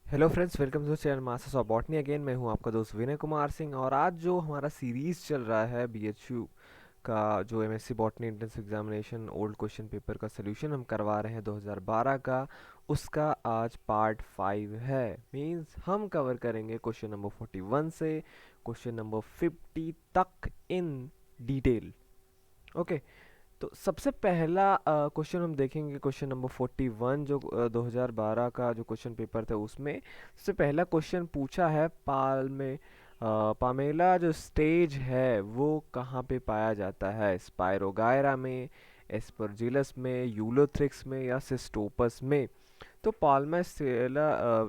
Hello friends, welcome to channel masters of botany again. मैं हूं आपका दोस्त विनय कुमार सिंह और आज जो हमारा सीरीज़ चल रहा है बीएचयू का जो MSc botany entrance examination old question paper का सोल्यूशन हम करवा रहे हैं 2012 का, उसका आज पार्ट 5 है। मींस हम कवर करेंगे क्वेश्चन नंबर 41 से क्वेश्चन नंबर 50 तक इन डिटेल। ओके, तो सबसे पहला क्वेश्चन हम देखेंगे क्वेश्चन नंबर 41 जो 2012 का जो क्वेश्चन पेपर था उसमें सबसे पहला क्वेश्चन पूछा है पामेला जो स्टेज है वो कहाँ पे पाया जाता है? स्पायरोगायरा में, एस्परजिलस में, यूलोथ्रिक्स में या सिस्टोपस में? तो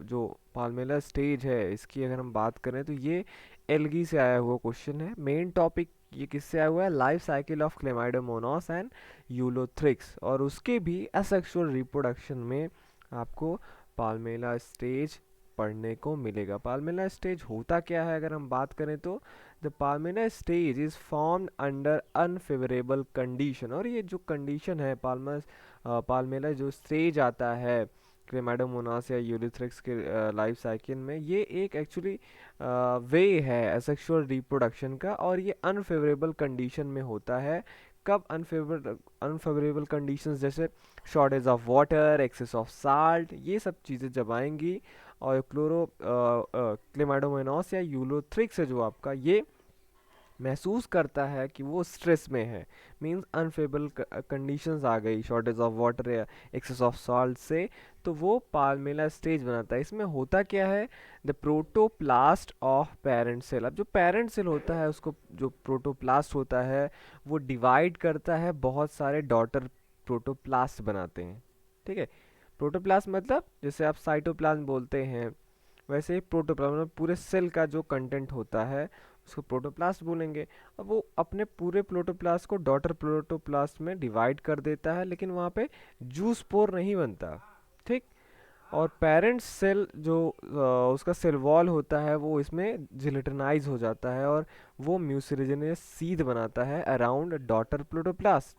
जो पाल्मेला स्टेज है इसकी अगर हम बात करें तो ये एल्गी से आया हुआ क्वेश्चन है। मेन टॉपिक ये किससे आया हुआ है? Life cycle of Chlamydomonas and Ulothrix, और उसके भी असेक्सुअल रिप्रोडक्शन में आपको पाल्मेला स्टेज पढ़ने को मिलेगा। पाल्मेला स्टेज होता क्या है अगर हम बात करें तो the palmella stage is formed under unfavourable condition, और ये जो कंडीशन है पाल्मेला जो स्टेज आता है क्लेमाइडोमोनास या यूरिथ्रिक्स के लाइफ साइकिल में, ये एक एक्चुअली वे है एसेक्सुअल रिप्रोडक्शन का, और ये अनफेवरेबल कंडीशन में होता है। कब अनफेवरेबल कंडीशंस? जैसे shortage of water, excess of salt, ये सब चीज़ें जब आएंगी और क्लेमाइडोमोनास या यूलोथ्रिक्स है जो आपका, ये महसूस करता है कि वो स्ट्रेस में है। मींस अनफेवरेबल कंडीशंस आ गई शॉर्टेज ऑफ वाटर या एक्सेस ऑफ सॉल्ट से, तो वो पाल्मेला स्टेज बनाता है। इसमें होता क्या है? The protoplast of parent cell. अब जो पेरेंट सेल होता है उसको जो प्रोटोप्लास्ट होता है वो डिवाइड करता है, बहुत सारे डॉटर प्रोटोप्लास्ट बनाते हैं। ठीक है, प्रोटोप्लास्ट मतलब जैसे आप साइटोप्लाज्म बोलते हैं, वैसे ही प्रोटोप्लास्ट मतलब पूरे सेल का जो कंटेंट होता है उसको प्रोटोप्लास्ट बोलेंगे। अब वो अपने पूरे प्रोटोप्लास्ट को डॉटर प्रोटोप्लास्ट में डिवाइड कर देता है, लेकिन वहाँ पे जूस्पोर नहीं बनता। ठीक, और पेरेंट सेल जो उसका सेल वॉल होता है वो इसमें जिलेटिनाइज हो जाता है, और वो म्यूसिलेजिनस सीध बनाता है अराउंड डॉटर प्रोटोप्लास्ट।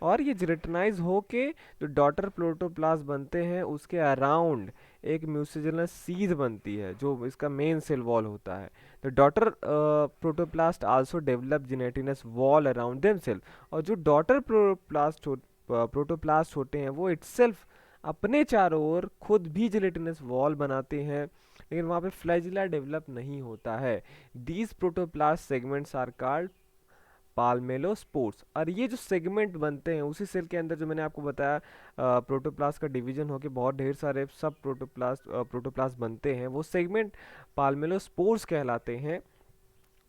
और ये जिलेटिनाइज होके जो डॉटर प्रोटोप्लास्ट बनते हैं उसके अराउंड एक म्यूसिजिनस सीध बनती है जो इसका मेन सेल वॉल होता है। The daughter protoplast also develop gelatinous wall around themself, और जो डॉटर प्रोटोप्लास्ट होते हैं वो इटसेल्फ अपने चारों ओर खुद भी जिलेटिनस वॉल बनाते हैं, लेकिन वहाँ पे फ्लैजिला डेवलप नहीं होता है। These protoplast segments are called palmellospores. और ये जो सेगमेंट बनते हैं उसी सेल के अंदर जो मैंने आपको बताया प्रोटोप्लास्ट का डिवीजन होके बहुत ढेर सारे सब प्रोटोप्लास्ट बनते हैं, वो सेगमेंट पाल्मेलोस्पोर्स कहलाते हैं।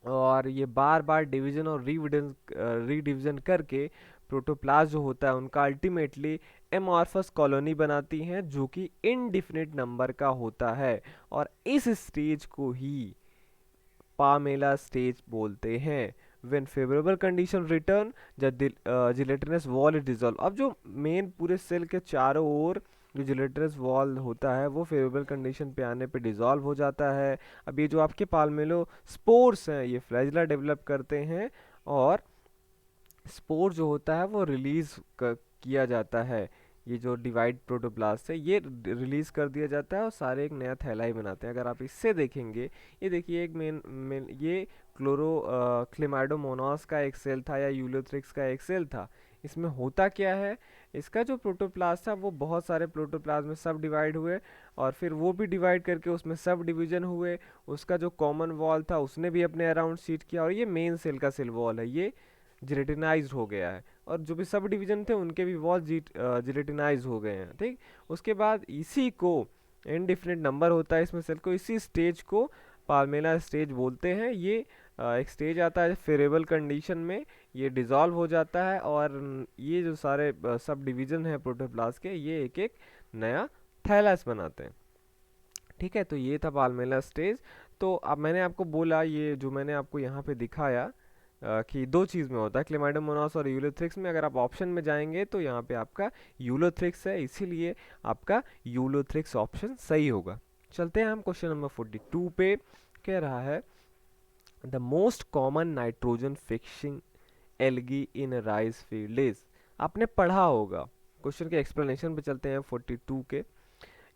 और ये बार बार डिवीजन और रीडिवीजन करके प्रोटोप्लास्ट जो होता है उनका अल्टीमेटली एमॉर्फस कॉलोनी बनाती हैं जो कि इनडिफिनिट नंबर का होता है, और इस स्टेज को ही पामेला स्टेज बोलते हैं। व्हेन फेवरेबल कंडीशन रिटर्न जब जिलेटिनस वॉल इज डिसॉल्व। अब जो मेन पूरे सेल के चारों ओर जो जिलेटिनस वॉल होता है वो फेवरेबल कंडीशन पे आने पे डिसॉल्व हो जाता है। अब ये जो आपके पाल्मेलो स्पोर्स हैं ये फ्लैजिला डेवलप करते हैं, और स्पोर जो होता है वो किया जाता है। ये जो डिवाइड प्रोटोप्लास्ट है ये रिलीज कर दिया जाता है और सारे एक नया थैलाई बनाते हैं। अगर आप इससे देखेंगे, ये देखिए एक मेन ये क्लेमाइडोमोनास का एक सेल था या यूलोथ्रिक्स का एक सेल था। इसमें होता क्या है? इसका जो प्रोटोप्लास्ट था वो बहुत सारे प्रोटोप्लास्ट में सब डिवाइड हुए, और फिर वो भी डिवाइड करके उसमें सब डिवीजन हुए। उसका जो कॉमन वॉल था उसने भी अपने अराउंड सीट किया, और ये मेन सेल का सेल वॉल है ये जिलेटिनाइज्ड हो गया है, और जो भी सब डिवीजन थे उनके भी वॉल जिलेटिनाइज हो गए हैं। ठीक, उसके बाद इसी को इनडिफिनिट नंबर होता है इसमें सेल को, इसी स्टेज को पाल्मेला स्टेज बोलते हैं। ये एक स्टेज आता है फेवरेबल कंडीशन में, ये डिसॉल्व हो जाता है, और ये जो सारे सब डिवीजन है प्रोटोप्लास्ट के ये एक एक नया थैलस बनाते हैं। ठीक है, तो ये था पाल्मेला स्टेज। तो अब मैंने आपको बोला ये जो मैंने आपको यहाँ पे दिखाया कि दो चीज़ में होता है क्लेमाइडोमोनास और यूलोथ्रिक्स में। अगर आप ऑप्शन में जाएंगे तो यहाँ पे आपका यूलोथ्रिक्स है, इसीलिए आपका यूलोथ्रिक्स ऑप्शन सही होगा। चलते हैं हम क्वेश्चन नंबर 42 पे। कह रहा है the most common nitrogen fixing algae in rice field is. आपने पढ़ा होगा, क्वेश्चन के एक्सप्लेनेशन पे चलते हैं 42 के।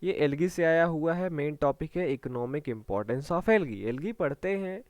ये एल्गी से आया हुआ है। मेन टॉपिक है economic importance of algae. Algae पढ़ते हैं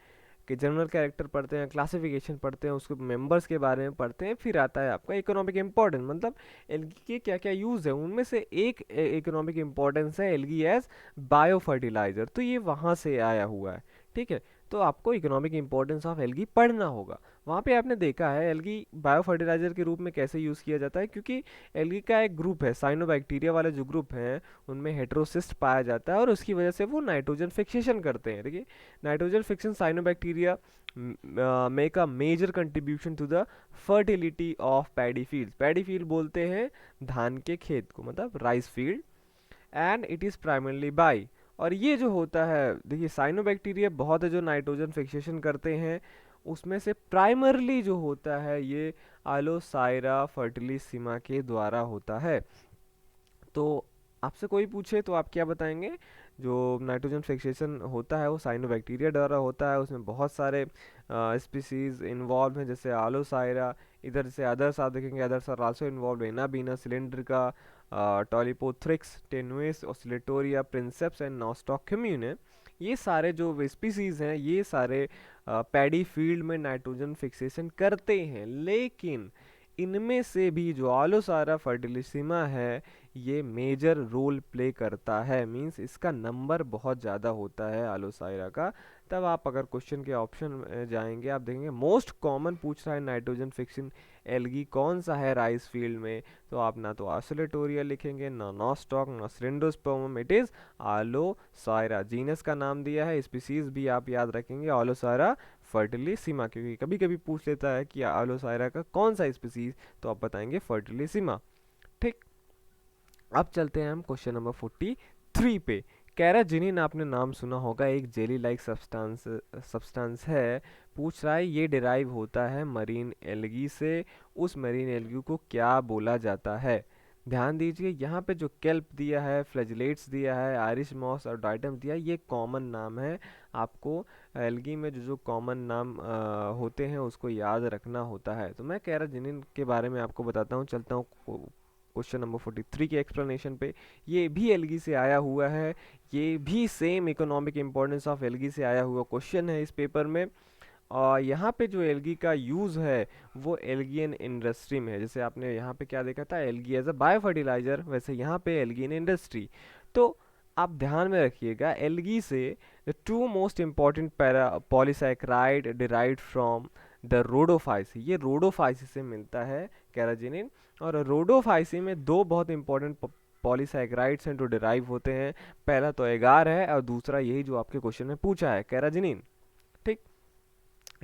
कि जनरल कैरेक्टर पढ़ते हैं, क्लासिफिकेशन पढ़ते हैं, उसके मेंबर्स के बारे में पढ़ते हैं, फिर आता है आपका इकोनॉमिक इम्पोर्टेंस, मतलब एल्गी के क्या क्या यूज़ है। उनमें से एक इकोनॉमिक इम्पोर्टेंस है एल्गी एज बायो फर्टिलाइजर, तो ये वहाँ से आया हुआ है। ठीक है, तो आपको इकोनॉमिक इम्पोर्टेंस ऑफ एल्गी पढ़ना होगा। वहाँ पे आपने देखा है एल्गी बायो फर्टिलाइजर के रूप में कैसे यूज़ किया जाता है, क्योंकि एल्गी का एक ग्रुप है, साइनोबैक्टीरिया वाले जो ग्रुप हैं उनमें हेटेरोसिस्ट पाया जाता है और उसकी वजह से वो नाइट्रोजन फिक्सेशन करते हैं। देखिए, nitrogen fixation cyanobacteria make a major contribution to the fertility of paddy field. Paddy field बोलते हैं धान के खेत को, मतलब rice field, and it is primarily by. और ये जो होता है, देखिए साइनोबैक्टीरिया बहुत है जो नाइट्रोजन फिक्सेशन करते हैं, उसमें से प्राइमरली जो होता है ये आलोसाइरा फर्टिलिसिमा के द्वारा होता है। तो आपसे कोई पूछे तो आप क्या बताएंगे? जो नाइट्रोजन फिक्सेशन होता है वो साइनोबैक्टीरिया द्वारा होता है, उसमें बहुत सारे स्पीसीज इन्वॉल्व हैं, जैसे आलोसाइरा। इधर से अदर्स आप देखेंगे, others are also involve, anabaena cylindrica, tolypothrix, tenuis, oscillatoria, princeps and nostoc commune. ये सारे जो स्पीसीज हैं ये सारे पैडी फील्ड में नाइट्रोजन फिक्सेशन करते हैं, लेकिन इनमें से भी जो आलोसारा फर्टिलिसिमा है ये मेजर रोल प्ले करता है, मींस इसका नंबर बहुत ज़्यादा होता है आलोसाइरा का। तब आप अगर क्वेश्चन के ऑप्शन में जाएंगे, आप देखेंगे मोस्ट कॉमन पूछ रहा है नाइट्रोजन फिक्सिंग एल्गी कौन सा है राइस फील्ड में, तो आप ना तो ऑसिलेटोरिया लिखेंगे, ना नॉस्टॉक, ना सिलिंडोस्पर्मम, इट इज़ आलोसाइरा। जीनस का नाम दिया है, स्पीसीज भी आप याद रखेंगे आलोसारा फर्टिलिसिमा, क्योंकि कभी कभी पूछ लेता है कि आलोसाइरा का कौन सा स्पीसीज, तो आप बताएंगे फर्टिलिसिमा। ठीक, अब चलते हैं हम क्वेश्चन नंबर 43 पे। कैराजिनिन आपने नाम सुना होगा, एक जेली लाइक सब्सटेंस है। पूछ रहा है ये डिराइव होता है मरीन एल्गी से, उस मरीन एल्गी को क्या बोला जाता है? ध्यान दीजिए, यहाँ पे जो केल्प दिया है, फ्लैजिलेट्स दिया है, आयरिश मॉस और डाइटम दिया है, ये कॉमन नाम है। आपको एल्गी में जो जो कॉमन नाम होते हैं उसको याद रखना होता है। तो मैं कैराजिनिन के बारे में आपको बताता हूँ, चलता हूँ क्वेश्चन नंबर 43 के एक्सप्लेनेशन पे। ये भी एल्गी से आया हुआ है, ये भी same economic importance of algae से आया हुआ क्वेश्चन है इस पेपर में। और यहाँ पे जो एल्गी का यूज़ है वो एल्गियन इंडस्ट्री में है। जैसे आपने यहाँ पे क्या देखा था, algae as a biofertiliser, वैसे यहाँ पे एल्गी इन इंडस्ट्री। तो आप ध्यान में रखिएगा, एल्गी से the two most important polysaccharide derived from the Rhodophyceae, ये रोडोफाइसी से मिलता है कैराजिनिन। और रोडोफाइसी में दो बहुत इंपॉर्टेंट पॉलीसैकेराइड्स हैं जो डिराइव होते हैं, पहला तो एगार है और दूसरा यही जो आपके क्वेश्चन में पूछा है, कैराजिनिन। ठीक,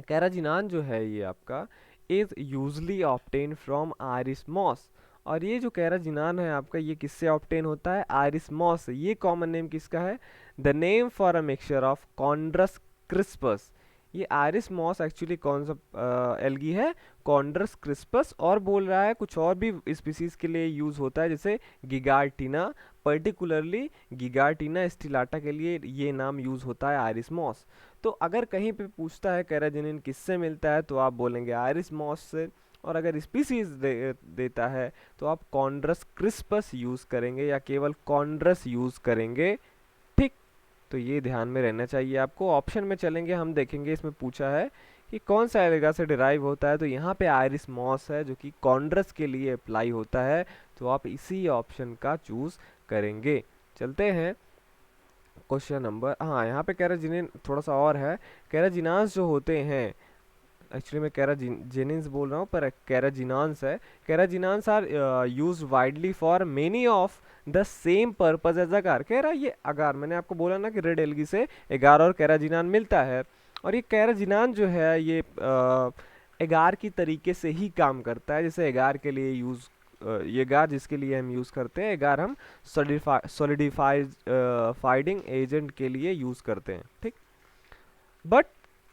कैराजिनान जो है ये आपका is usually obtain from Irish moss. और ये जो कैराजिनान है आपका ये किससे ऑब्टेन होता है? आयरिश मॉस से। ये कॉमन नेम किसका है? The name for a mixture of chondrus crispus. ये आयरिश मॉस एक्चुअली कौन सा एल्गी है? कॉन्ड्रस क्रिस्पस। और बोल रहा है कुछ और भी स्पीसीज के लिए यूज होता है, जैसे गिगार्टिना, पर्टिकुलरली गिगार्टिना स्टिलाटा के लिए ये नाम यूज होता है आयरिश मॉस। तो अगर कहीं पे पूछता है कैराजिनिन किससे मिलता है, तो आप बोलेंगे आयरिश मॉस से। और अगर स्पीसीज देता है तो आप कॉन्ड्रस क्रिस्पस यूज़ करेंगे या केवल कॉन्ड्रस यूज़ करेंगे। ठीक, तो ये ध्यान में रहना चाहिए आपको। ऑप्शन में चलेंगे, हम देखेंगे इसमें पूछा है कि कौन सा एल्गा से डिराइव होता है, तो यहाँ पे आयरिश मॉस है जो कि कॉन्ड्रस के लिए अप्लाई होता है, तो आप इसी ऑप्शन का चूज़ करेंगे। चलते हैं क्वेश्चन नंबर, हाँ यहाँ पे कैराजिनिन थोड़ा सा और है। कैराजिनास जो होते हैं, एक्चुअली मैं कैराजिनिन्स बोल रहा हूँ पर कैराजिनान्स है। Carrageenans are use widely for many of the same purpose as agar. कह रहा है ये अगार, मैंने आपको बोला ना कि रेड एल्गी से एगार और कैराजिनान मिलता है, और ये कैराजिनान जो है ये एगार की तरीके से ही काम करता है। जैसे एगार के लिए यूज़ ये गार जिसके लिए हम यूज़ करते हैं, एगार हम सॉलिडिफाइड फाइडिंग एजेंट के लिए यूज़ करते हैं। ठीक, बट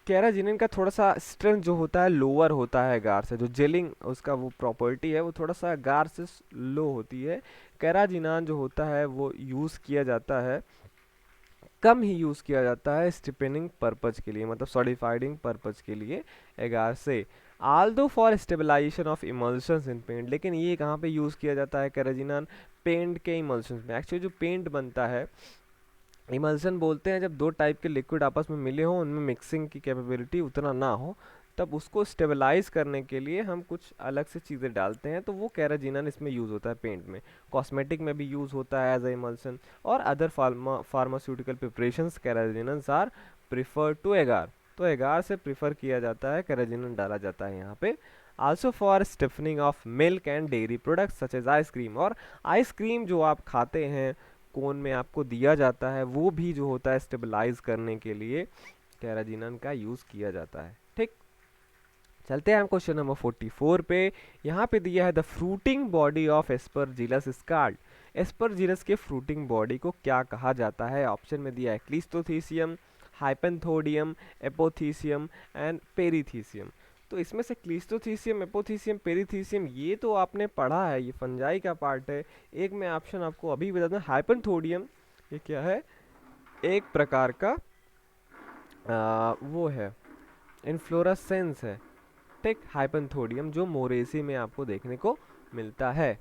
कैराजिनिन का थोड़ा सा स्ट्रेंथ जो होता है लोअर होता है गार से, जो जेलिंग उसका वो प्रॉपर्टी है वो थोड़ा सा गार से लो होती है। कैराजिनान जो होता है वो यूज़ किया जाता है, कम ही यूज़ किया जाता है स्टिपेनिंग पर्पज के लिए, मतलब सॉलिडिफाइडिंग पर्पज के लिए एगार से। Although for stabilisation of emulsions in paint, लेकिन ये कहाँ पे यूज़ किया जाता है कैराजिनान? पेंट के इमल्शन में। एक्चुअली जो पेंट बनता है, इमल्सन बोलते हैं जब दो टाइप के लिक्विड आपस में मिले हों, उनमें मिक्सिंग की कैपेबिलिटी उतना ना हो, तब उसको स्टेबलाइज करने के लिए हम कुछ अलग से चीज़ें डालते हैं, तो वो कैराजिनन इसमें यूज़ होता है पेंट में। कॉस्मेटिक में भी यूज़ होता है एज ए इमल्सन, और other pharmaceutical preparations carrageenans are preferred to agar. तो एगार से प्रिफर किया जाता है, कैराजिनन डाला जाता है यहाँ पे। Also for stiffening of milk and dairy products such as ice cream, और आइसक्रीम जो आप खाते हैं कोन में आपको दिया जाता है, वो भी जो होता है स्टेबलाइज करने के लिए कैराजिनन का यूज़ किया जाता है। ठीक, चलते हैं हम क्वेश्चन नंबर 44 पे। यहाँ पे दिया है the fruiting body of Aspergillus is called. Aspergillus के फ्रूटिंग बॉडी को क्या कहा जाता है? ऑप्शन में दिया है क्लिस्टोथीसियम, हाइपेंथोडियम, एपोथीसियम एंड पेरीथीसियम। तो इसमें से क्लिस्टोथीसियम, एपोथीसियम, पेरीथीसियम ये तो आपने पढ़ा है, ये फंजाई का पार्ट है। एक मैं ऑप्शन आपको अभी बता दूं, हाइपेंथोडियम ये क्या है? एक प्रकार का वो है, इन्फ्लोरेसेंस है। ठीक, हाइपेंथोडियम जो मोरेसी में आपको देखने को मिलता है।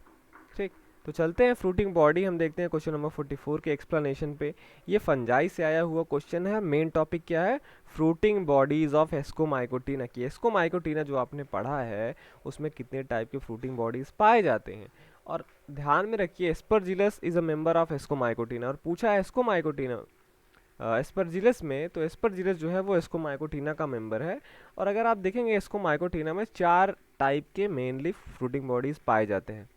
ठीक, तो चलते हैं फ्रूटिंग बॉडी हम देखते हैं क्वेश्चन नंबर 44 के एक्सप्लेनेशन पे। ये फंजाई से आया हुआ क्वेश्चन है। मेन टॉपिक क्या है? फ्रूटिंग बॉडीज ऑफ एस्कोमाइकोटिना की। एस्कोमाइकोटिना जो आपने पढ़ा है उसमें कितने टाइप के फ्रूटिंग बॉडीज पाए जाते हैं। और ध्यान में रखिए aspergillus is a member of ascomycotina, और पूछा है एस्कोमाइकोटिना एस्परजिलस में, तो एस्परजिलस जो है वो एस्कोमाइकोटिना का मेंबर है। और अगर आप देखेंगे एस्कोमाइकोटिना में 4 टाइप के मेनली फ्रूटिंग बॉडीज पाए जाते हैं।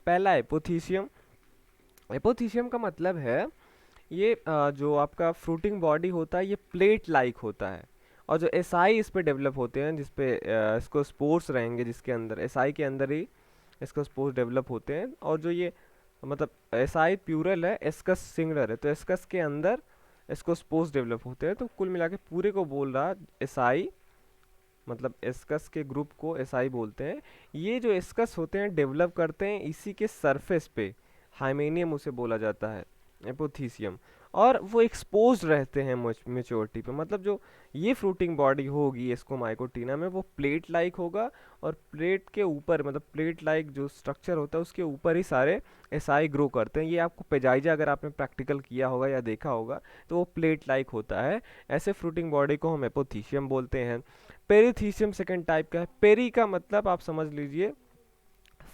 पहला एपोथीसियम। एपोथीसियम का मतलब है ये जो आपका फ्रूटिंग बॉडी होता है ये प्लेट लाइक होता है, और जो एसाई इस पे डेवलप होते हैं, जिस पे इसको स्पोर्स रहेंगे, जिसके अंदर एसाई के अंदर ही इसको स्पोर्स डेवलप होते हैं। और जो ये मतलब एसाई प्यूरल है, एस्कस सिंगुलर है, तो एस्कस के अंदर इसको स्पोर्स डेवलप होते हैं। तो कुल मिला के पूरे को बोल रहा एसाई, मतलब एस्कस के ग्रुप को एसआई बोलते हैं। ये जो एस्कस होते हैं डेवलप करते हैं इसी के सरफेस पे, हाइमेनियम उसे बोला जाता है, एपोथीसियम। और वो एक्सपोज रहते हैं मेच्योरिटी पे, मतलब जो ये फ्रूटिंग बॉडी होगी एस्कोमाइकोटिना में वो प्लेट लाइक होगा, और प्लेट के ऊपर मतलब प्लेट लाइक जो स्ट्रक्चर होता है उसके ऊपर ही सारे एसआई ग्रो करते हैं। ये आपको पेजाइजा अगर आपने प्रैक्टिकल किया होगा या देखा होगा तो वो प्लेट लाइक होता है। ऐसे फ्रूटिंग बॉडी को हम एपोथीसियम बोलते हैं। पेरीथीसियम सेकेंड टाइप का है। पेरी का मतलब आप समझ लीजिए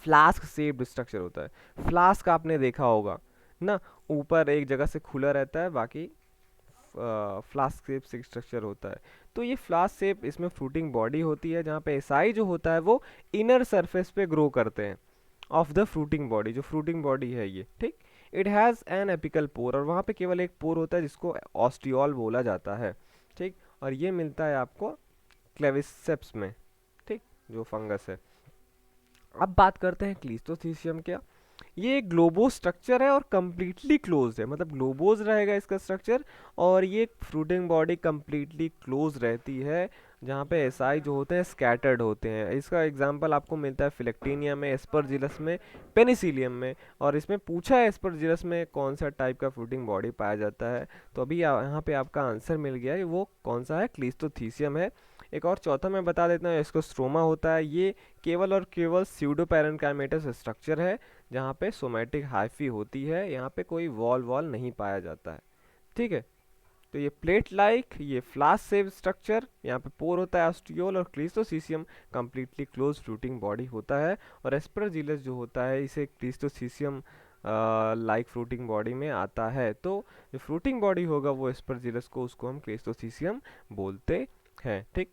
फ्लास्क शेप्ड स्ट्रक्चर होता है। फ्लास्क आपने देखा होगा ना, ऊपर एक जगह से खुला रहता है, बाकी फ्लास्क शेप से स्ट्रक्चर होता है। तो ये फ्लास्क शेप इसमें फ्रूटिंग बॉडी होती है, जहाँ पे एसाई जो होता है वो इनर सरफेस पे ग्रो करते हैं ऑफ द फ्रूटिंग बॉडी, जो फ्रूटिंग बॉडी है ये। ठीक, इट हैज़ एन एपिकल पोर, और वहाँ पे केवल एक पोर होता है जिसको ऑस्टियोल बोला जाता है। ठीक, और ये मिलता है आपको क्लेविसेप्स में। ठीक, जो फंगस है। अब बात करते हैं क्लिस्टोथीसियम क्या। ये एक ग्लोबो स्ट्रक्चर है और कम्प्लीटली क्लोज है, मतलब ग्लोबोज रहेगा इसका स्ट्रक्चर, और ये फ्रूटिंग बॉडी कम्प्लीटली क्लोज रहती है, जहाँ पे एसआई जो होते हैं स्कैटर्ड होते हैं। इसका एग्जांपल आपको मिलता है फिलेक्टीनिया में, एस्परजिलस में, पेनिसिलियम में। और इसमें पूछा है एस्परजिलस में कौन सा टाइप का फ्रूटिंग बॉडी पाया जाता है, तो अभी यहाँ पे आपका आंसर मिल गया है, वो कौन सा है? क्लिस्टोथीसियम है। एक और चौथा मैं बता देता हूँ, इसको स्ट्रोमा होता है। ये केवल और केवल स्यूडो पैरेन्काइमेटस स्ट्रक्चर है, जहाँ पे सोमैटिक हाइफी होती है, यहाँ पे कोई वॉल नहीं पाया जाता है। ठीक है, तो ये प्लेट लाइक, ये फ्लास्क शेप स्ट्रक्चर, यहाँ पे पोर होता है ऑस्टियोल, और क्लिस्टोसीसियम कंप्लीटली क्लोज फ्रूटिंग बॉडी होता है। और एस्परजिलस जो होता है इसे क्लिस्टोसीसियम लाइक फ्रूटिंग बॉडी में आता है। तो जो फ्रूटिंग बॉडी होगा वो एस्परजिलस को, उसको हम क्लिस्टोसीसियम बोलते हैं। ठीक,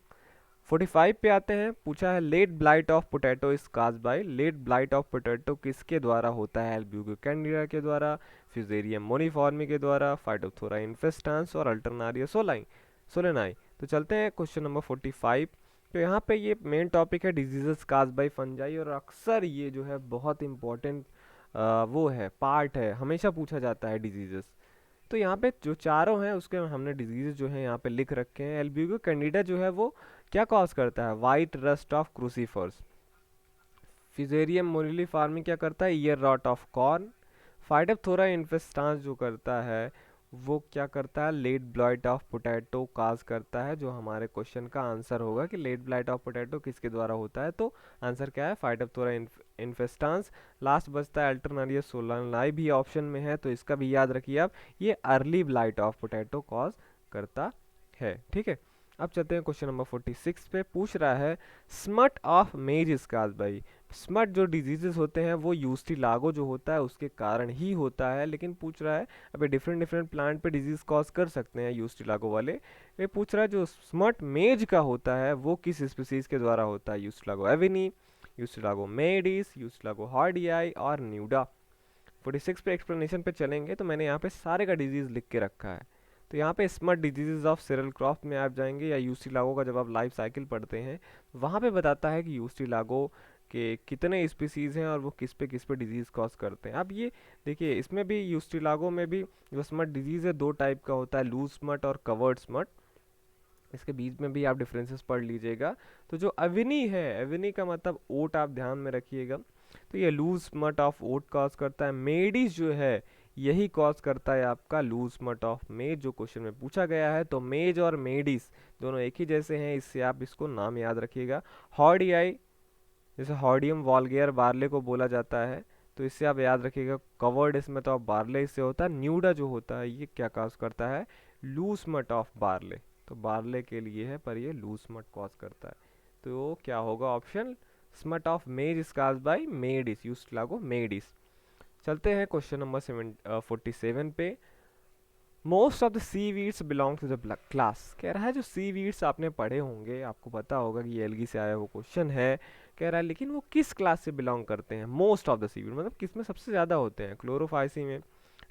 45 पे आते हैं। पूछा है late blight of potato is caused by. Late blight of potato किसके द्वारा होता है? एल्ब्यूगो कैंडिडा के द्वारा, फ्यूजेरियम मोनिफॉर्मी के द्वारा, फाइटोप्थोरा इन्फेस्टांस और अल्टरनारिया सोलेनाई। तो चलते हैं क्वेश्चन नंबर 45। तो यहाँ पे ये मेन टॉपिक है डिजीजेस काज्ड बाय फंजाई, और अक्सर ये जो है बहुत इंपॉर्टेंट वो है, पार्ट है, हमेशा पूछा जाता है डिजीजेस। तो यहाँ पे जो चारों हैं उसके हमने डिजीज जो है यहाँ पे लिख रखे हैं। एल्ब्यूगो कैंडिडा जो है वो क्या कॉज करता है? White rust of crucifers. Fusarium moniliforme क्या करता है? Ear rot of corn. Phytophthora infestans जो करता है वो क्या करता है? Late blight of potato cause करता है, जो हमारे क्वेश्चन का आंसर होगा कि लेट ब्लाइट ऑफ पोटैटो किसके द्वारा होता है। तो आंसर क्या है? फाइटोप्थोरा इन्फेस्टांस, लास्ट बचता है अल्टरनारियस सोलानाई भी ऑप्शन में है, तो इसका भी याद रखिए आप, ये early blight of potato cause करता है। ठीक है, अब चलते हैं क्वेश्चन नंबर 46 पे। पूछ रहा है smut of maize is cause by, smut जो डिजीजेस होते हैं वो यूस्टिलागो जो होता है उसके कारण ही होता है, लेकिन पूछ रहा है अभी डिफरेंट डिफरेंट प्लांट पे डिजीज कॉज कर सकते हैं यूस्टिलागो वाले। ये पूछ रहा है जो स्मट मेज का होता है वो किस स्पीसीज के द्वारा होता है, यूस्टिलागो एविनी, यूस्टिलागो मेडिस, यूस्टिलागो हार्डियाई और न्यूडा। 46 पे एक्सप्लेनेशन पे चलेंगे तो मैंने यहाँ पे सारे का डिजीज लिख के रखा है। तो यहाँ पे smut diseases of cereal crop में आप जाएंगे, या यूस्टिलागो का जब आप लाइफ साइकिल पढ़ते हैं वहाँ पे बताता है कि यूस्टिलागो के कितने स्पीसीज हैं और वो किस पे डिजीज कॉज करते हैं। अब ये देखिए इसमें भी यूस्टिलागो में भी जो स्मट डिजीज है दो टाइप का होता है, लूज स्मट और कवर्ड स्मट। इसके बीच में भी आप डिफरेंसेस पढ़ लीजिएगा। तो जो अविनी है, अविनी का मतलब ओट, आप ध्यान में रखिएगा, तो ये loose smut of oat cause करता है। मेडिस जो है यही कॉज करता है आपका लूज स्मट ऑफ मेज, जो क्वेश्चन में पूछा गया है। तो मेज और मेडिस दोनों एक ही जैसे हैं, इससे आप इसको नाम याद रखिएगा। हॉर्डियाई जैसे हॉर्डियम वॉल्गेयर बार्ले को बोला जाता है, तो इससे आप याद रखिएगा। कवर्ड इसमें तो आप बार्ले इससे होता है। न्यूडा जो होता है ये क्या कॉज करता है, लूज मट ऑफ बार्ले, तो बार्ले के लिए है पर ये लूज मट कॉज करता है। तो क्या होगा option, smut of maize is cause by maydis, ustilago maydis. चलते हैं क्वेश्चन नंबर 47 पे। Most of the seaweeds belong to the class, कह रहा है जो सी वीड्स आपने पढ़े होंगे, आपको पता होगा कि ये एल्गी से आया वो क्वेश्चन है। कह रहा है लेकिन वो किस क्लास से बिलोंग करते हैं, most of the seaweed मतलब किस में सबसे ज़्यादा होते हैं, क्लोरोफाइसी में,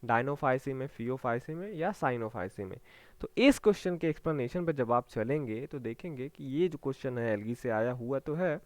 डाइनोफाइसी में, फियोफाइसी में या साइनोफाइसी में। तो इस क्वेश्चन के एक्सप्लेनेशन पर जब आप चलेंगे तो देखेंगे कि ये जो क्वेश्चन है एल्गी से आया हुआ तो है।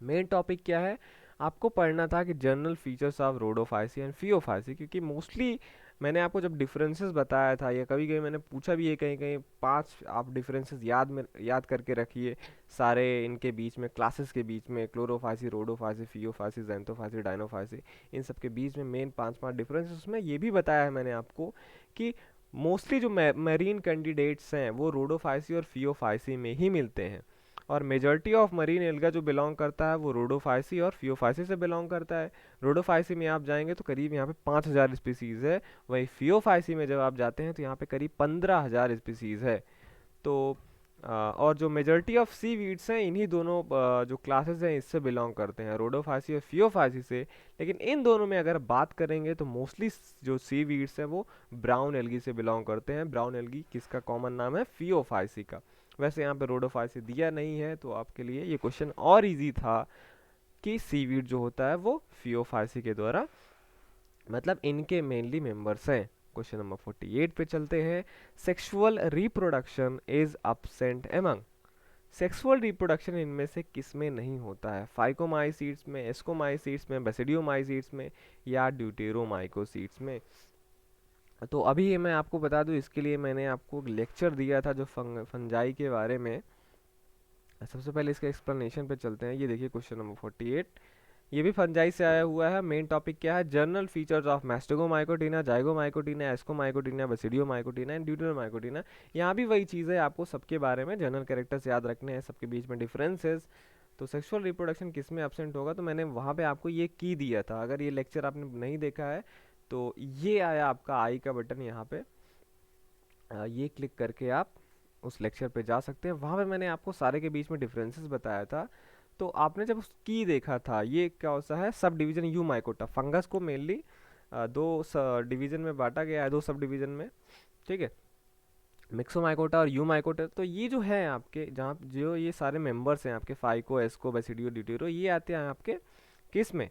मेन टॉपिक क्या है, आपको पढ़ना था कि general features of Rhodophyceae and Phaeophyceae, क्योंकि मोस्टली मैंने आपको जब डिफरेंसेस बताया था या कभी कभी मैंने पूछा भी है कहीं कहीं, 5 आप डिफरेंसेस याद करके रखिए सारे इनके बीच में, क्लासेस के बीच में, क्लोरोफाइसी, रोडोफाइसी, फियोफाइसी, जेंथोफाइसी, डाइनोफाइसी, इन सब के बीच में मेन 5 डिफरेंसेस। उसमें ये भी बताया है मैंने आपको कि मोस्टली जो मैरीन कैंडिडेट्स हैं वो रोडोफाइसी और फियोफाइसी में ही मिलते हैं, और मेजॉरिटी ऑफ मरीन एल्गा जो बिलोंग करता है वो रोडोफाइसी और फियोफाइसी से बिलोंग करता है। रोडोफाइसी में आप जाएंगे तो करीब यहाँ पे 5000 स्पीसीज़ है, वहीं फियोफाइसी में जब आप जाते हैं तो यहाँ पे करीब 15000 स्पीसीज़ है। तो और जो मेजॉरिटी ऑफ सी वीड्स हैं इन्हीं दोनों जो क्लासेस हैं इससे बिलोंग करते हैं, रोडोफाइसी और फियोफाइसी से। लेकिन इन दोनों में अगर बात करेंगे तो मोस्टली जो सी वीड्स हैं वो ब्राउन एल्गी से बिलोंग करते हैं। ब्राउन एल्गी किसका कॉमन नाम है, फियोफाइसी का। वैसे यहाँ पे रोडोफाइसी दिया नहीं है तो आपके लिए ये क्वेश्चन और इजी था कि सीवीड जो होता है वो फियोफाइसी के द्वारा, मतलब इनके मेनली मेंबर्स हैं। क्वेश्चन नंबर 48 पे चलते हैं। Sexual reproduction is absent among, sexual reproduction इनमें से किस में नहीं होता है, फाइकोमाइसीड्स में, एस्कोमाइसीड्स में, बेसिडियोमाइसीड्स में या ड्यूटेरोमाइकोसीड्स में। तो अभी ये मैं आपको बता दूं, इसके लिए मैंने आपको लेक्चर दिया था जो फंजाई के बारे में। सबसे पहले इसके एक्सप्लेनेशन पे चलते हैं। ये देखिए क्वेश्चन नंबर 48, ये भी फंजाई से आया हुआ है। मेन टॉपिक क्या है, general features of मैस्टेगोमाइकोटिना, जाइगोमाइकोटिना, Ascomycotina, बेसिडियोमाइकोटिना and ड्यूटेरोमाइकोटिना। यहाँ भी वही चीज़ है, आपको सबके बारे में जनरल कैरेक्टर्स याद रखने हैं, सबके बीच में डिफरेंसेस। तो सेक्सुअल रिप्रोडक्शन किस में एब्सेंट होगा, तो मैंने वहाँ पे आपको ये की दिया था। अगर ये लेक्चर आपने नहीं देखा है तो ये आया आपका आई का बटन यहाँ पे, ये क्लिक करके आप उस लेक्चर पे जा सकते हैं। वहाँ पे मैंने आपको सारे के बीच में डिफरेंसेस बताया था। तो आपने जब की देखा था, ये क्या होता है, sub division you mycota, fungus को मेनली दो डिवीजन में बांटा गया है, 2 सब डिवीजन में, ठीक है, मिक्सोमाइकोटा और यू माइकोटा। तो ये जो है आपके, जहाँ जो ये सारे मेंबर्स हैं आपके, फाइको, एस्को, बेसिडियो, ड्यूटेरो, ये आते हैं आपके किस में,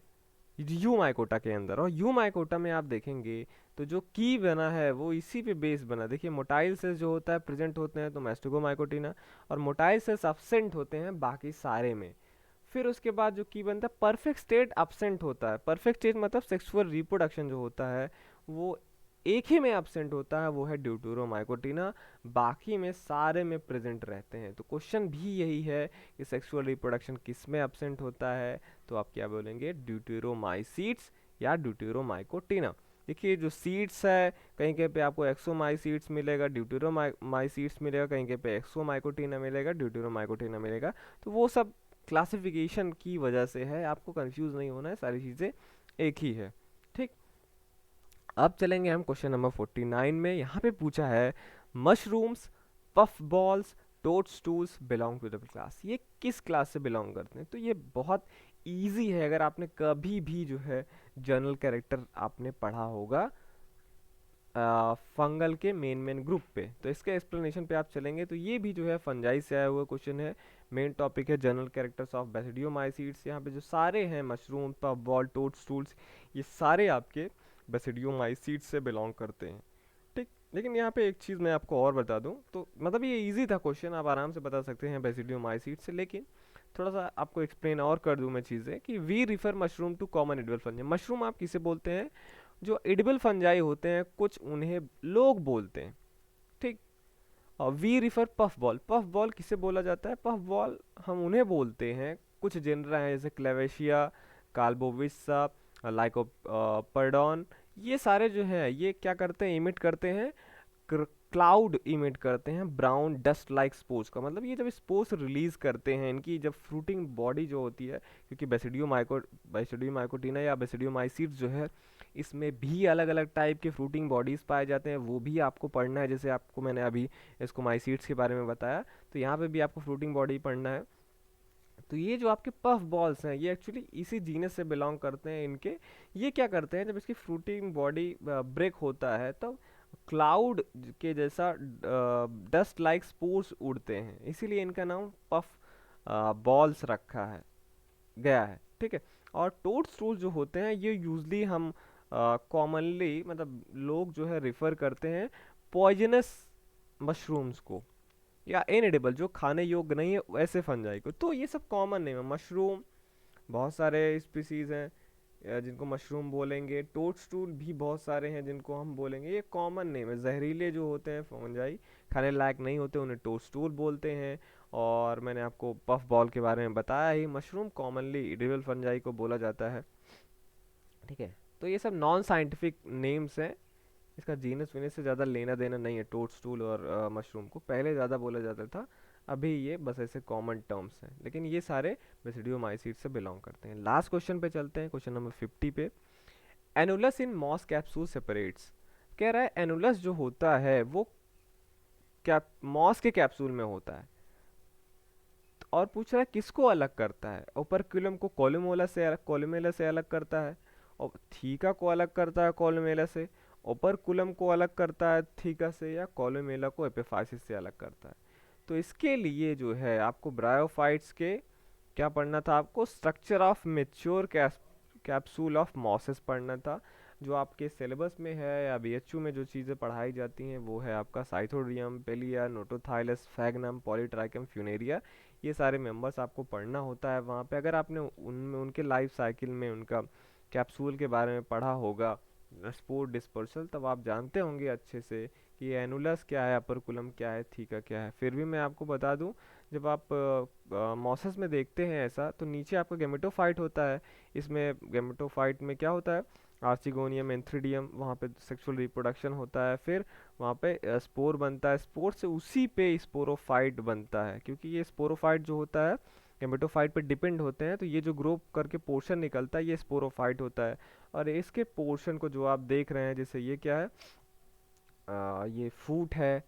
यू माइकोटा के अंदर। और यू माइकोटा में आप देखेंगे तो जो की बना है वो इसी पे बेस बना। देखिए मोटाइल सेल्स जो होता है प्रेजेंट होते हैं तो मैस्टेगोमाइकोटिना, और मोटाइल सेल्स एब्सेंट होते हैं बाकी सारे में। फिर उसके बाद जो की बनता है, परफेक्ट स्टेट एब्सेंट होता है। परफेक्ट स्टेट मतलब सेक्सुअल रिप्रोडक्शन जो होता है वो एक ही में एब्सेंट होता है, वो है ड्यूटेरोमाइकोटिना, बाकी में सारे में प्रेजेंट रहते हैं। तो क्वेश्चन भी यही है कि सेक्सुअल रिप्रोडक्शन किस में एब्सेंट होता है, तो आप क्या बोलेंगे, ड्यूटेरोमाइसीट्स या ड्यूटेरोमाइकोटिना। देखिए जो सीड्स है, कहीं कहीं पे आपको एक्सोमाइसीट्स मिलेगा, ड्यूटेरोमाइसीट्स मिलेगा, कहीं कहीं पे एक्सोमाइकोटिना मिलेगा, ड्यूटेरोमाइकोटिना मिलेगा। तो वो सब क्लासिफिकेशन की वजह से है, आपको कंफ्यूज नहीं होना है, सारी चीज़ें एक ही है। ठीक, अब चलेंगे हम क्वेश्चन नंबर 49 में। यहाँ पे पूछा है mushrooms, puff balls, toadstools belong to the class, ये किस क्लास से बिलोंग करते हैं? तो ये बहुत इजी है, अगर आपने कभी भी जो है जनरल कैरेक्टर आपने पढ़ा होगा फंगल के मेन ग्रुप पे, तो इसके एक्सप्लेनेशन पे आप चलेंगे तो ये भी जो है फंजाई से आया हुआ क्वेश्चन है। मेन टॉपिक है जनरल कैरेक्टर्स ऑफ बेसिडियोमाइसीड्स। यहाँ पे जो सारे हैं मशरूम, पफ बॉल, टोडस्टूल्स, ये सारे आपके बेसिडियोमाइसीड्स से बिलोंग करते हैं। ठीक, लेकिन यहाँ पे एक चीज़ मैं आपको और बता दूँ, तो मतलब ये इजी था क्वेश्चन, आप आराम से बता सकते हैं बेसिडियोमाइसीड्स से, लेकिन थोड़ा सा आपको एक्सप्लेन और कर दूँ मैं चीज़ें कि we refer mushroom to common edible fungi. Mushroom आप किसे बोलते हैं? जो एडिबल फंजाई होते हैं कुछ, उन्हें लोग बोलते हैं। ठीक, और we refer puffball, puffball किसे बोला जाता है? पफ बॉल हम उन्हें बोलते हैं, कुछ जेनरा हैं जैसे क्लेवेशिया, काल्बोविस्सा, लाइकोपर्डॉन, ये सारे जो हैं ये क्या करते हैं? इमिट करते हैं, क्लाउड इमिट करते हैं ब्राउन डस्ट लाइक स्पोर्स का। मतलब ये जब स्पोर्स रिलीज करते हैं, इनकी जब फ्रूटिंग बॉडी जो होती है, क्योंकि बेसिडियोमाइकोटिना या बेसिडियोमाइसीड्स जो है, इसमें भी अलग अलग टाइप के फ्रूटिंग बॉडीज पाए जाते हैं, वो भी आपको पढ़ना है। जैसे आपको मैंने अभी इसको माइसीड्स के बारे में बताया, तो यहाँ पे भी आपको फ्रूटिंग बॉडी पढ़ना है। तो ये जो आपके पफ बॉल्स हैं, ये एक्चुअली इसी जीनस से बिलोंग करते हैं। इनके ये क्या करते हैं, जब इसकी फ्रूटिंग बॉडी ब्रेक होता है तब क्लाउड के जैसा डस्ट लाइक स्पोर्स उड़ते हैं, इसीलिए इनका नाम पफ बॉल्स रखा है गया है। ठीक है, और टोडस्टूल जो होते हैं ये यूजली हम कॉमनली मतलब लोग जो है रिफर करते हैं पॉइजनस मशरूम्स को, या इनएडिबल जो खाने योग्य नहीं है वैसे फंजाई को। तो ये सब कॉमन नेम है। मशरूम बहुत सारे स्पीसीज हैं जिनको मशरूम बोलेंगे, टोडस्टूल भी बहुत सारे हैं जिनको हम बोलेंगे, ये कॉमन नेम है। जहरीले जो होते हैं फंजाई, खाने लायक नहीं होते, उन्हें टोडस्टूल बोलते हैं। और मैंने आपको पफ बॉल के बारे में बताया ही, मशरूम कॉमनली एडिबल फंजाई को बोला जाता है। ठीक है, तो ये सब नॉन साइंटिफिक नेम्स हैं, इसका जीनस वीनस से ज़्यादा लेना देना नहीं है। टोडस्टूल और मशरूम को पहले ज़्यादा बोला जाता था, अभी ये बस ऐसे कॉमन टर्म्स हैं, लेकिन ये सारे बेसिडियोमाइसीड से बिलोंग करते हैं। लास्ट क्वेश्चन पे चलते हैं, क्वेश्चन नंबर 50 पे। एनुलस इन मॉस कैप्सूल सेपरेट्स, कह रहा है एनुलस जो होता है वो क्या मॉस के कैप्सूल में होता है, और पूछ रहा है किसको अलग करता है? ओपर्क्युलम को कोलुमेला से अलग करता है, और थीका को अलग करता है कोलुमेला से, ओपर्कुलम को अलग करता है थीका से, या कोलुमेला को एपिफाइसिस से अलग करता है? तो इसके लिए जो है आपको ब्रायोफाइट्स के क्या पढ़ना था? आपको structure of mature capsule of mosses पढ़ना था। जो आपके सिलेबस में है या बीएचयू में जो चीज़ें पढ़ाई जाती हैं वो है आपका साइथोडियम, पेलिया, नोटोथाइलस, फैगनम, पॉलीट्राइकम, फ्यूनेरिया, ये सारे मेंबर्स आपको पढ़ना होता है वहाँ पे। अगर आपने उनमें उनके लाइफ साइकिल में उनका कैप्सूल के बारे में पढ़ा होगा, स्पोर डिस्पर्सल, तब आप जानते होंगे अच्छे से कि एनुलस क्या है, अपर क्या है, थीका क्या है। फिर भी मैं आपको बता दूं, जब आप मॉसेस में देखते हैं ऐसा, तो नीचे आपका गेमेटोफाइट होता है। इसमें गेमेटोफाइट में क्या होता है? आर्चिगोनियम, एंथ्रीडियम, वहाँ पे सेक्सुअल रिप्रोडक्शन होता है, फिर वहाँ पे स्पोर बनता है, स्पोर से उसी पे स्पोरोफाइट बनता है। क्योंकि ये स्पोरोफाइट जो होता है गेमेटोफाइट पे डिपेंड होते हैं, तो ये जो ग्रो करके पोर्शन निकलता है ये स्पोरोफाइट होता है। और इसके पोर्शन को जो आप देख रहे हैं, जैसे ये क्या है, ये फूट है,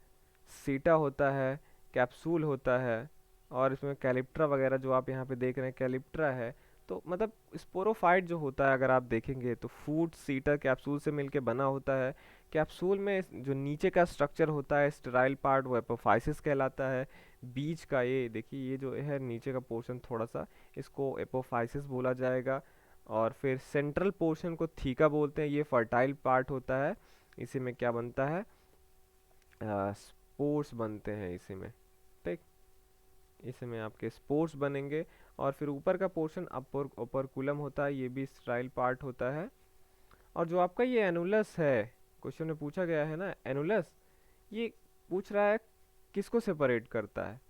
सीटा होता है, कैप्सूल होता है, और इसमें कैलिप्ट्रा वगैरह जो आप यहाँ पे देख रहे हैं कैलिप्ट्रा है। तो मतलब स्पोरोफाइट जो होता है अगर आप देखेंगे तो फूट, सीटा, कैप्सूल से मिलके बना होता है। कैप्सूल में जो नीचे का स्ट्रक्चर होता है स्टेराइल पार्ट, वो एपोफाइसिस कहलाता है। बीच का ये देखिए, ये जो है नीचे का पोर्शन थोड़ा सा, इसको एपोफाइसिस बोला जाएगा। और फिर सेंट्रल पोर्शन को थीका बोलते हैं, ये फर्टाइल पार्ट होता है। इसी में क्या बनता है? स्पोर्स बनते हैं इसी में। ठीक, इसी में आपके स्पोर्स बनेंगे। और फिर ऊपर का पोर्शन ओपर्कुलम होता है, ये भी स्टाइल पार्ट होता है। और जो आपका ये एनुलस है, क्वेश्चन में पूछा गया है ना एनुलस, ये पूछ रहा है किसको सेपरेट करता है?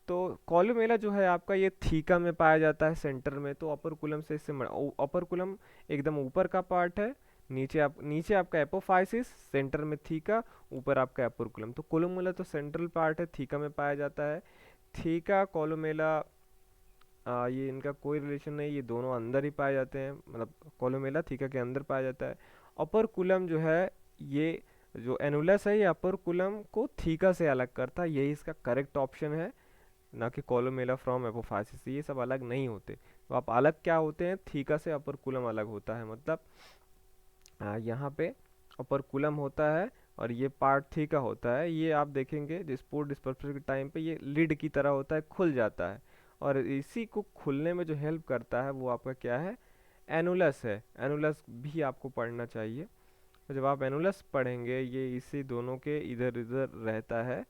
तो कॉलुमेला जो है आपका ये थीका में पाया जाता है सेंटर में, तो अपर से इससे अपर कुलम एकदम ऊपर का पार्ट है। नीचे आपका एपोफाइसिस, सेंटर में थीका, ऊपर आपका अपर तो कोलुमेला तो सेंट्रल पार्ट है, थीका में पाया जाता है। थीका कोलुमेला ये इनका कोई रिलेशन नहीं, ये दोनों अंदर ही पाए जाते हैं, मतलब कोलोमेला थीका के अंदर पाया जाता है। ओपर्कुलम जो है, ये जो एनुलस है ये अपर्कुलम को थीका से अलग करता है, यही इसका करेक्ट ऑप्शन है, ना कि कोलोमेला फ्रॉम एपोफाइसिस। ये सब अलग नहीं होते। तो आप अलग क्या होते हैं, थीका से अपर्कुलम अलग होता है, मतलब यहाँ पे ओपर्कुलम होता है और ये पार्ट थीका होता है। ये आप देखेंगे जो स्पोर डिस्पर्सन के टाइम पे ये लिड की तरह होता है, खुल जाता है, और इसी को खुलने में जो हेल्प करता है वो आपका क्या है, एनुलस है। एनुलस भी आपको पढ़ना चाहिए। तो जब आप एनुलस पढ़ेंगे, ये इसी दोनों के इधर इधर रहता है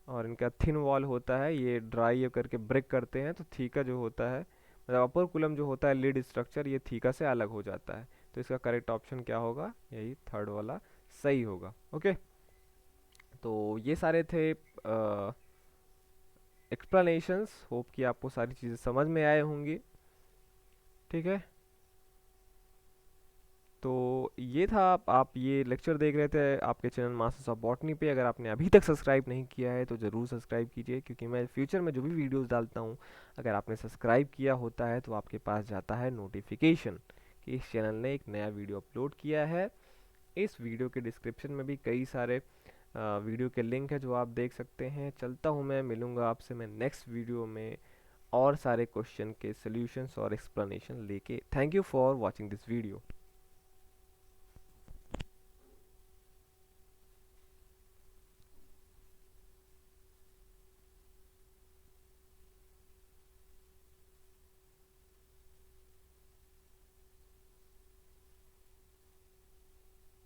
और इनका थिन वॉल होता है, ये ड्राई करके ब्रेक करते हैं, तो थीका जो होता है, मतलब अपोरकुलम जो होता है लिड स्ट्रक्चर, ये थीका से अलग हो जाता है। तो इसका करेक्ट ऑप्शन क्या होगा, यही थर्ड वाला सही होगा। ओके, तो ये सारे थे एक्सप्लेनेशंस। होप कि आपको सारी चीज़ें समझ में आए होंगी। ठीक है, तो ये था, आप ये लेक्चर देख रहे थे आपके चैनल मास्टर्स ऑफ बॉटनी पे। अगर आपने अभी तक सब्सक्राइब नहीं किया है तो ज़रूर सब्सक्राइब कीजिए, क्योंकि मैं फ्यूचर में जो भी वीडियोस डालता हूँ, अगर आपने सब्सक्राइब किया होता है तो आपके पास जाता है नोटिफिकेशन कि इस चैनल ने एक नया वीडियो अपलोड किया है। इस वीडियो के डिस्क्रिप्शन में भी कई सारे वीडियो के लिंक है जो आप देख सकते हैं। चलता हूँ, मैं मिलूँगा आपसे मैं नेक्स्ट वीडियो में और सारे क्वेश्चन के सॉल्यूशंस और एक्सप्लेनेशन लेके। Thank you for watching this video.